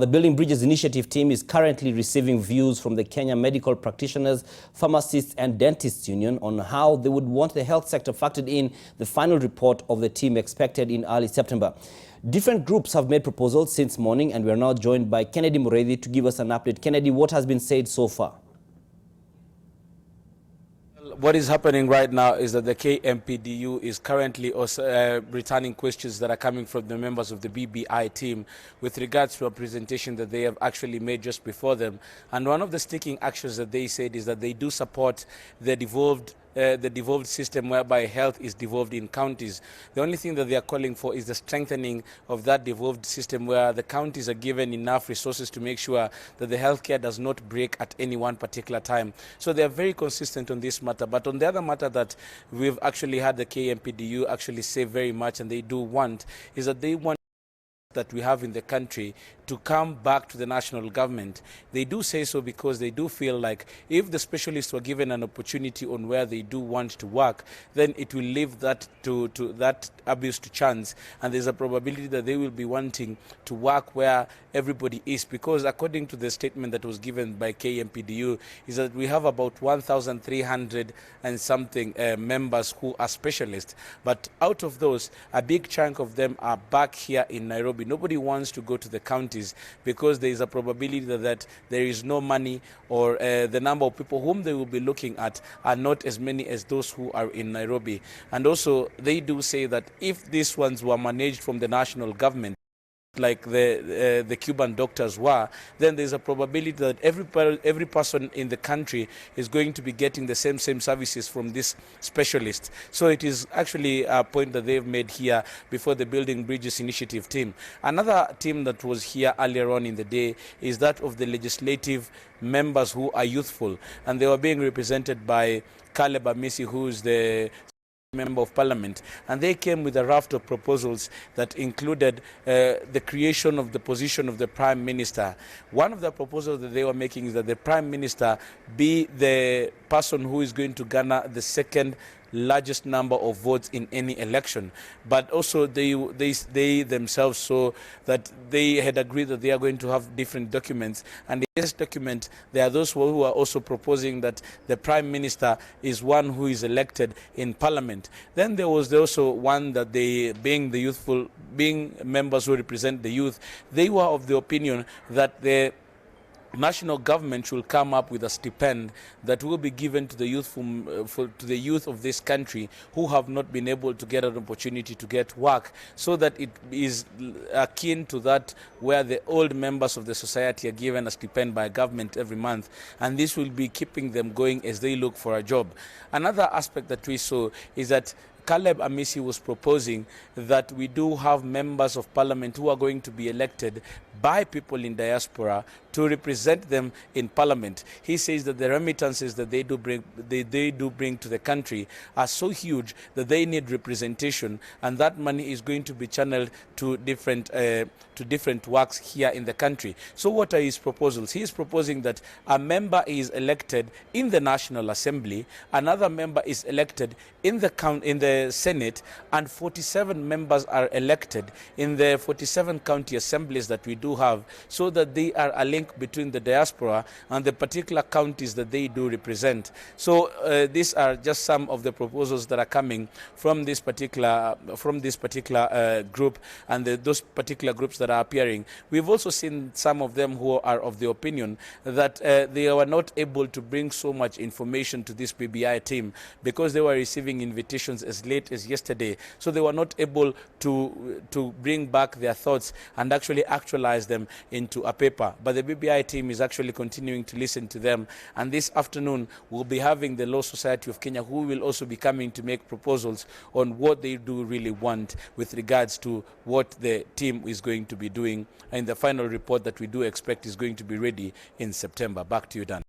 The Building Bridges Initiative team is currently receiving views from the Kenya Medical Practitioners, Pharmacists and Dentists Union on how they would want the health sector factored in the final report of the team expected in early September. Different groups have made proposals since morning, and we are now joined by Kennedy Mureithi to give us an update. Kennedy, what has been said so far? What is happening right now is that the KMPDU is currently also returning questions that are coming from the members of the BBI team with regards to a presentation that they have actually made just before them. And one of the sticking actions that they said is that they do support the devolved system whereby health is devolved in counties. The only thing that they are calling for is the strengthening of that devolved system where the counties are given enough resources to make sure that the healthcare does not break at any one particular time. So they are very consistent on this matter. But on the other matter that we've actually had the KMPDU actually say very much, and they do want, is that they want that we have in the country to come back to the national government. They do say so because they do feel like if the specialists were given an opportunity on where they do want to work, then it will leave that to that abuse to chance, and there's a probability that they will be wanting to work where everybody is, because according to the statement that was given by KMPDU is that we have about 1,300 and something members who are specialists, but out of those, a big chunk of them are back here in Nairobi. Nobody wants to go to the counties because there is a probability that there is no money, or the number of people whom they will be looking at are not as many as those who are in Nairobi. And also they do say that if these ones were managed from the national government, like the Cuban doctors were, then there's a probability that every person in the country is going to be getting the same services from this specialist. So it is actually a point that they've made here before the Building Bridges Initiative team. Another team that was here earlier on in the day is that of the legislative members who are youthful, and they were being represented by Caleb Amisi, who is the Member of Parliament, and they came with a raft of proposals that included the creation of the position of the Prime Minister. One of the proposals that they were making is that the Prime Minister be the person who is going to garner the second largest number of votes in any election, but also they themselves saw that they had agreed that they are going to have different documents, and in this document there are those who are also proposing that the Prime Minister is one who is elected in Parliament. Then there was also one that they, being members who represent the youth, they were of the opinion that the national government should come up with a stipend that will be given to the youth to the youth of this country who have not been able to get an opportunity to get work, so that it is akin to that where the old members of the society are given a stipend by government every month, and this will be keeping them going as they look for a job. Another aspect that we saw is that Caleb Amisi was proposing that we do have members of parliament who are going to be elected by people in diaspora to represent them in parliament. He says that the remittances that they do bring to the country are so huge that they need representation, and that money is going to be channeled to different works here in the country. So what are his proposals? He is proposing that a member is elected in the National Assembly, another member is elected in the Senate, and 47 members are elected in the 47 county assemblies that we do have, so that they are a link between the diaspora and the particular counties that they do represent. So these are just some of the proposals that are coming from this particular group and those particular groups that are appearing. We've also seen some of them who are of the opinion that they were not able to bring so much information to this BBI team because they were receiving invitations as late as yesterday, so they were not able to bring back their thoughts and actually actualize them into a paper. But the BBI team is actually continuing to listen to them, and this afternoon we'll be having the Law Society of Kenya, who will also be coming to make proposals on what they do really want with regards to what the team is going to be doing, and the final report that we do expect is going to be ready in September. Back to you, Dan.